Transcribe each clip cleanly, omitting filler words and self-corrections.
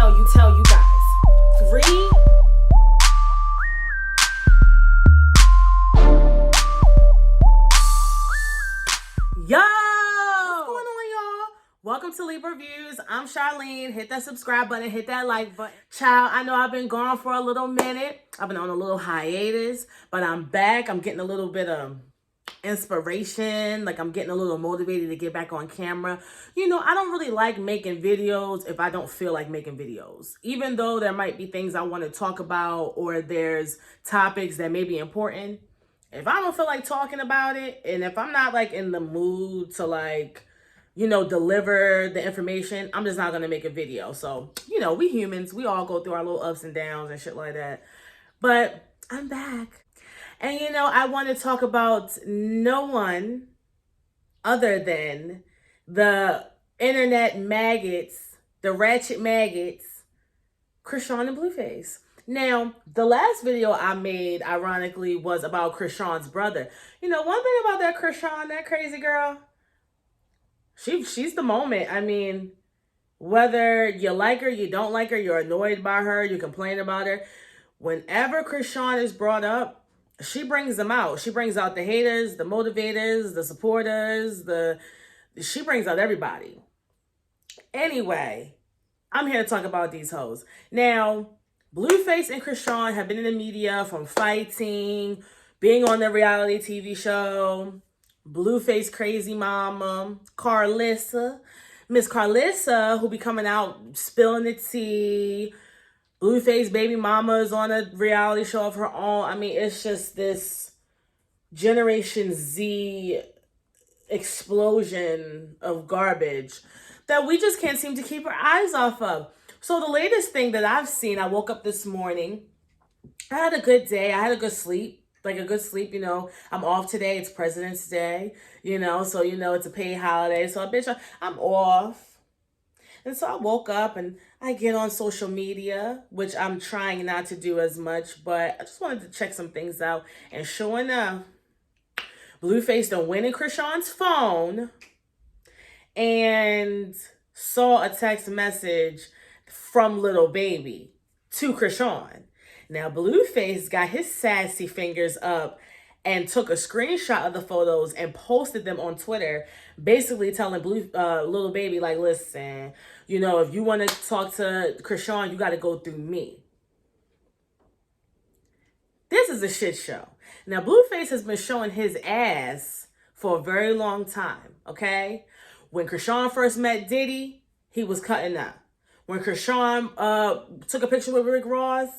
tell you guys. 3. Yo! What's going on, y'all? Welcome to libraviewss. I'm Charlene. Hit that subscribe button, hit that like button. Child, I know I've been gone for a little minute. I've been on a little hiatus, but I'm back. I'm getting a little bit of inspiration. Like, I'm getting a little motivated to get back on camera. You know, I don't really like making videos if I don't feel like making videos. Even though there might be things I want to talk about or there's topics that may be important. If I don't feel like talking about it, and if I'm not like in the mood to like, you know, deliver the information, I'm just not going to make a video. So, you know, we humans, we all go through our little ups and downs and shit like that. But I'm back. And, you know, I want to talk about no one other than the internet maggots, the ratchet maggots, Chrisean and Blueface. Now, the last video I made, ironically, was about Chrisean's brother. You know, one thing about that Chrisean, that crazy girl, she's the moment. I mean, whether you like her, you don't like her, you're annoyed by her, you complain about her, whenever Chrisean is brought up, she brings them out. She brings out the haters, the motivators, the supporters, she brings out everybody. Anyway, I'm here to talk about these hoes. Now, Blueface and Chrisean have been in the media from fighting, being on the reality TV show, Blueface crazy mama, Carlissa, Miss Carlissa, who be coming out spilling the tea. Blueface baby mama is on a reality show of her own. I mean, it's just this Generation Z explosion of garbage that we just can't seem to keep our eyes off of. So the latest thing that I've seen, I woke up this morning. I had a good day. I had a good sleep. Like a good sleep, you know. I'm off today. It's President's Day, you know. So, you know, it's a paid holiday. So, bitch, I'm off. And so I woke up and I get on social media, which I'm trying not to do as much. But I just wanted to check some things out. And sure enough, Blueface done went in Chrisean's phone and saw a text message from Lil Baby to Chrisean. Now, Blueface got his sassy fingers up and took a screenshot of the photos and posted them on Twitter, basically telling Lil Baby, like, listen, you know, if you want to talk to Chrisean, you got to go through me. This is a shit show. Now, Blueface has been showing his ass for a very long time, okay? When Chrisean first met Diddy, he was cutting up. When Chrisean took a picture with Rick Ross,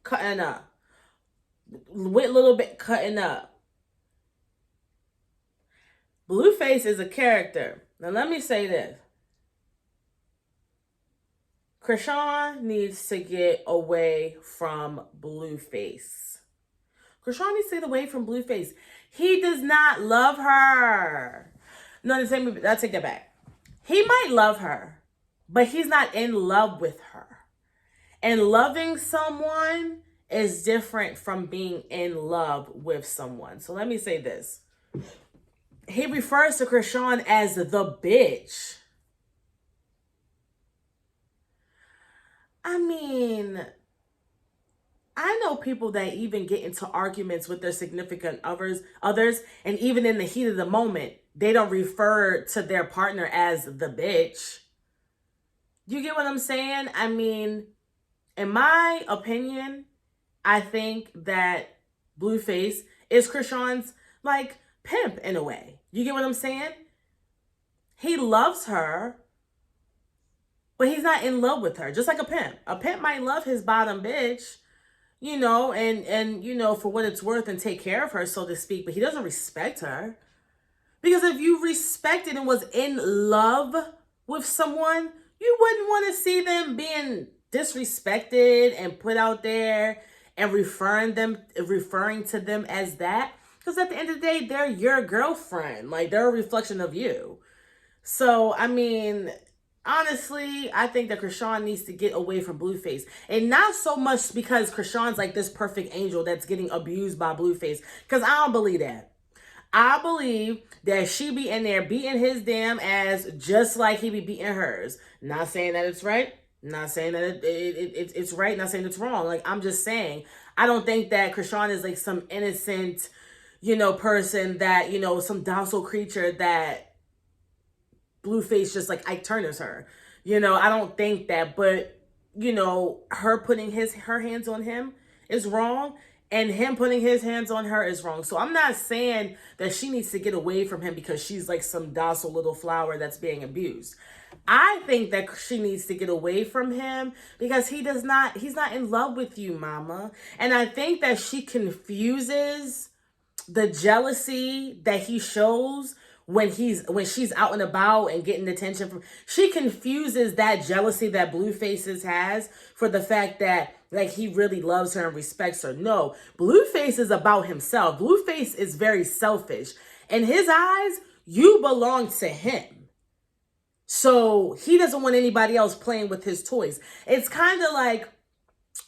cutting up. With a little bit cutting up. Blueface is a character. Now let me say this. Chrisean needs to get away from Blueface. Chrisean needs to get away from Blueface. He does not love her. No, I take that back. He might love her, but he's not in love with her. And loving someone is different from being in love with someone. So let me say this. He refers to Chrisean as the bitch. I mean, I know people that even get into arguments with their significant others, and even in the heat of the moment, they don't refer to their partner as the bitch. You get what I'm saying? I mean, in my opinion, I think that Blueface is Chrisean's, like, pimp in a way. You get what I'm saying? He loves her, but he's not in love with her. Just like a pimp. A pimp might love his bottom bitch, you know, and you know, for what it's worth and take care of her, so to speak, but he doesn't respect her. Because if you respected and was in love with someone, you wouldn't want to see them being disrespected and put out there and referring to them as that. Because at the end of the day, they're your girlfriend. Like, they're a reflection of you. So, I mean, honestly, I think that Chrisean needs to get away from Blueface. And not so much because Chrisean's like this perfect angel that's getting abused by Blueface. Because I don't believe that. I believe that she be in there beating his damn ass just like he be beating hers. Not saying that it's right. Not saying that it's right, not saying it's wrong. Like, I'm just saying, I don't think that Chrisean is like some innocent, person that, some docile creature that Blueface just like Ike Turner's her. I don't think that, but, her putting her hands on him is wrong. And him putting his hands on her is wrong. So I'm not saying that she needs to get away from him because she's like some docile little flower that's being abused. I think that she needs to get away from him because he's not in love with you, mama. And I think that she confuses the jealousy that he shows when she's out and about and getting attention from. She confuses that jealousy that Blueface has for the fact that like he really loves her and respects her. No, Blueface is about himself. Blueface is very selfish. In his eyes, you belong to him. So he doesn't want anybody else playing with his toys. It's kind of like,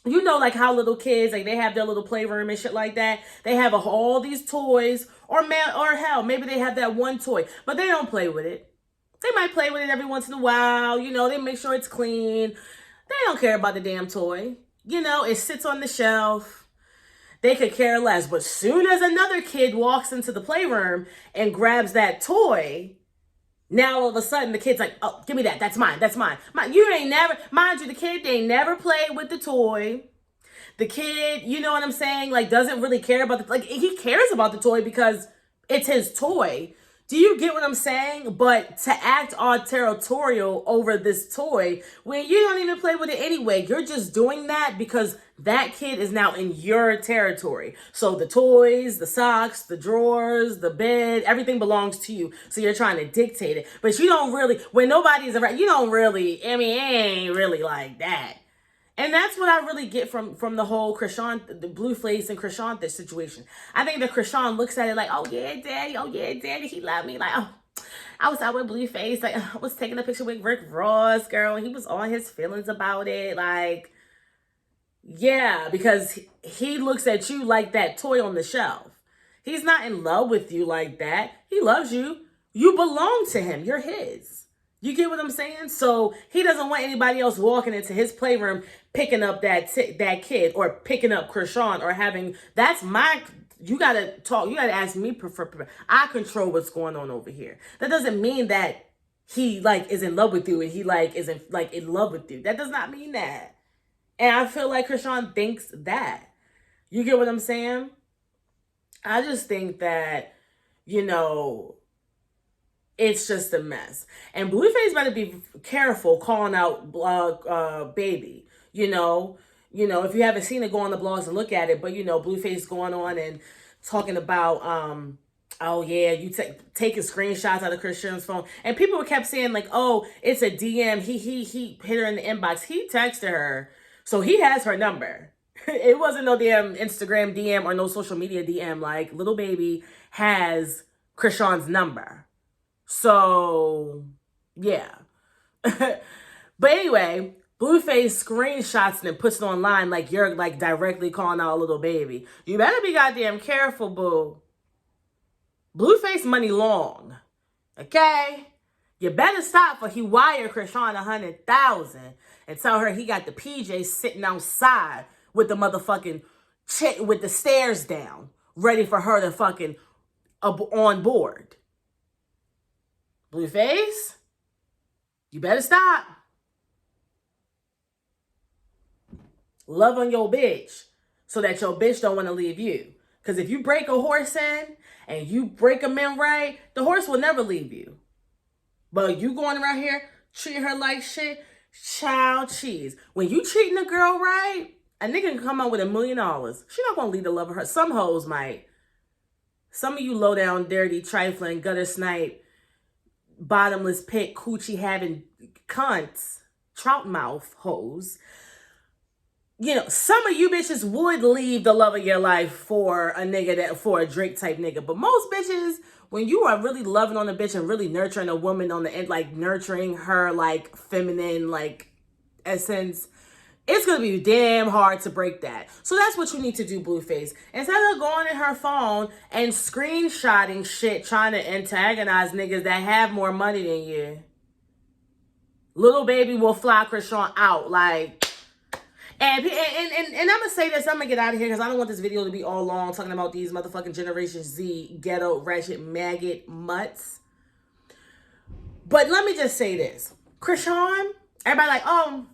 like how little kids, like they have their little playroom and shit like that. They have all these toys, or hell, maybe they have that one toy, but they don't play with it. They might play with it every once in a while. They make sure it's clean. They don't care about the damn toy. It sits on the shelf. They could care less. But soon as another kid walks into the playroom and grabs that toy, now all of a sudden the kid's like, oh, give me that. That's mine. That's mine. You ain't never, mind you, the kid, they never played with the toy. The kid, you know what I'm saying? Like, doesn't really care about he cares about the toy because it's his toy. Do you get what I'm saying? But to act all territorial over this toy when you don't even play with it anyway, you're just doing that because that kid is now in your territory. So the toys, the socks, the drawers, the bed, everything belongs to you. So you're trying to dictate it. But you don't really, when nobody's around, you don't really, it ain't really like that. And that's what I really get from the whole Chrisean, the Blueface and Chrisean this situation. I think that Chrisean looks at it like, oh yeah, daddy, he loved me. Like, oh, I was out with Blueface. Like, I was taking a picture with Rick Ross, girl, and he was on his feelings about it. Like, yeah, because he looks at you like that toy on the shelf. He's not in love with you like that. He loves you. You belong to him. You're his. You get what I'm saying? So he doesn't want anybody else walking into his playroom, picking up that kid or picking up Chrisean or having, you got to talk. You got to ask me. I control what's going on over here. That doesn't mean that he like is in love with you and he like isn't like in love with you. That does not mean that. And I feel like Chrisean thinks that. You get what I'm saying? I just think that, it's just a mess. And Blueface better be careful calling out Baby. If you haven't seen it, go on the blogs and look at it. But, Blueface going on and talking about, oh, yeah, you taking screenshots out of Chrisean's phone. And people kept saying, like, oh, it's a DM. He hit her in the inbox. He texted her. So he has her number. It wasn't no damn Instagram DM or no social media DM. Like, Lil Baby has Chrisean's number. So, yeah. But anyway, Blueface screenshots and puts it online like you're like directly calling out Lil Baby. You better be goddamn careful, boo. Blueface money long. Okay? You better stop for he wired Chrisean $100,000 and tell her he got the PJs sitting outside with the motherfucking with the stairs down, ready for her to fucking on board. Blueface, you better stop. Love on your bitch so that your bitch don't want to leave you. Because if you break a horse in and you break a man right, the horse will never leave you. But you going around here treating her like shit, child cheese. When you treating a girl right, a nigga can come out with $1 million. She not going to leave the love of her. Some hoes might. Some of you low down, dirty, trifling, gutter snipe, bottomless pit, coochie having cunts, trout mouth hoes. Some of you bitches would leave the love of your life for a nigga for a Drake type nigga. But most bitches, when you are really loving on a bitch and really nurturing a woman on the end, like nurturing her like feminine like essence, it's going to be damn hard to break that. So that's what you need to do, Blueface. Instead of going in her phone and screenshotting shit, trying to antagonize niggas that have more money than you. Lil Baby will fly Chrisean out. Like, and I'm gonna say this, I'm gonna get out of here because I don't want this video to be all long talking about these motherfucking Generation Z ghetto ratchet maggot mutts. But let me just say this. Chrisean, everybody like, oh,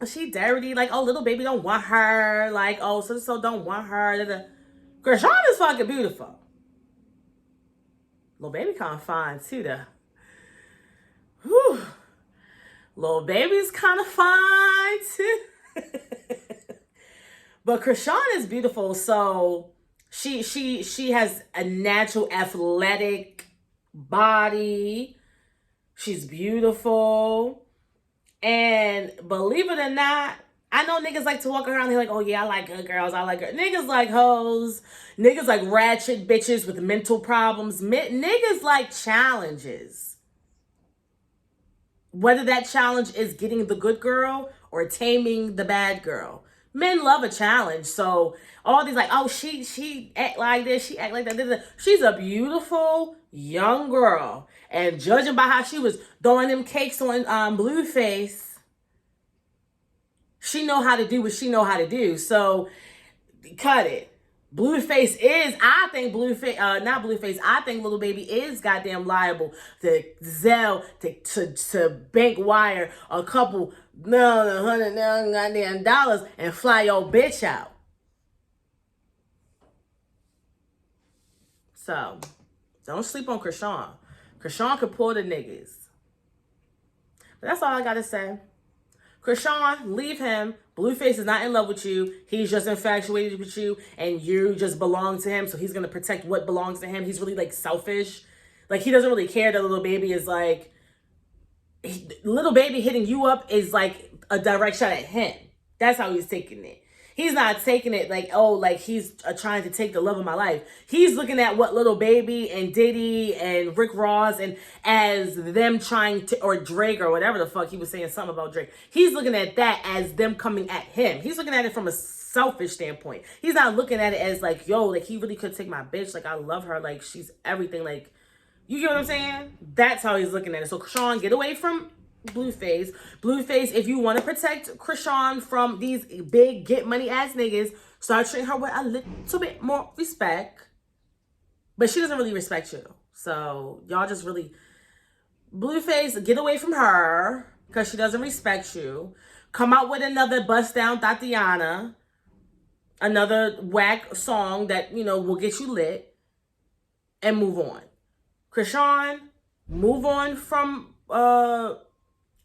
she dirty. Like, oh, Lil Baby don't want her. Like, oh, so don't want her. Chrisean is fucking beautiful. Lil Baby kind of fine too, though. Whew. Lil Baby's kind of fine too. But Chrisean is beautiful, so she has a natural athletic body. She's beautiful. And believe it or not, I know niggas like to walk around here like, oh yeah, I like good girls, I like her. Niggas like hoes. Niggas like ratchet bitches with mental problems. Niggas like challenges. Whether that challenge is getting the good girl or taming the bad girl. Men love a challenge. So all these like, oh, she act like this, she act like that. She's a beautiful young girl. And judging by how she was throwing them cakes on Blueface, she know how to do what she know how to do. So cut it. Blueface is, I think not Blueface, I think Lil Baby is goddamn liable to Zelle, to bank wire a couple, $100 goddamn dollars and fly your bitch out. So, don't sleep on Chrisean. Chrisean could pull the niggas. But that's all I gotta say. Chrisean, leave him. Blueface is not in love with you. He's just infatuated with you, and you just belong to him, so he's going to protect what belongs to him. He's really, like, selfish. Like, he doesn't really care that Lil Baby is, like... Lil Baby hitting you up is, like, a direct shot at him. That's how he's taking it. He's not taking it like, oh, like, he's trying to take the love of my life. He's looking at what Lil Baby and Diddy and Rick Ross and as them trying to, or Drake or whatever the fuck he was saying something about Drake. He's looking at that as them coming at him. He's looking at it from a selfish standpoint. He's not looking at it as like, yo, like, he really could take my bitch. Like, I love her. Like, she's everything. Like, you get what I'm saying? That's how he's looking at it. So, Chrisean, get away from Blueface. Blueface, if you want to protect Chrisean from these big get money ass niggas, start treating her with a little bit more respect. But she doesn't really respect you. So y'all just really, Blueface, get away from her because she doesn't respect you. Come out with another bust down Tatiana, another whack song that, you know, will get you lit, and move on. Chrisean, move on from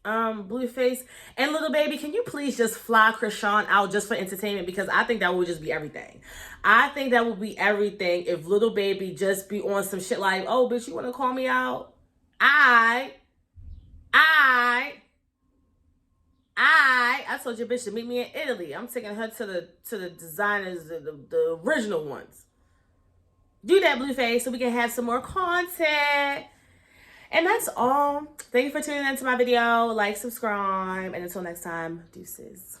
Blueface. And Lil Baby, can you please just fly Chrisean out just for entertainment? Because I think that would just be everything. I think that would be everything if Lil Baby just be on some shit like, oh, bitch, you want to call me out? I told your bitch to meet me in Italy. I'm taking her to the designers, the original ones. Do that, Blueface, so we can have some more content. And that's all. Thank you for tuning into my video. Like, subscribe, and until next time, deuces.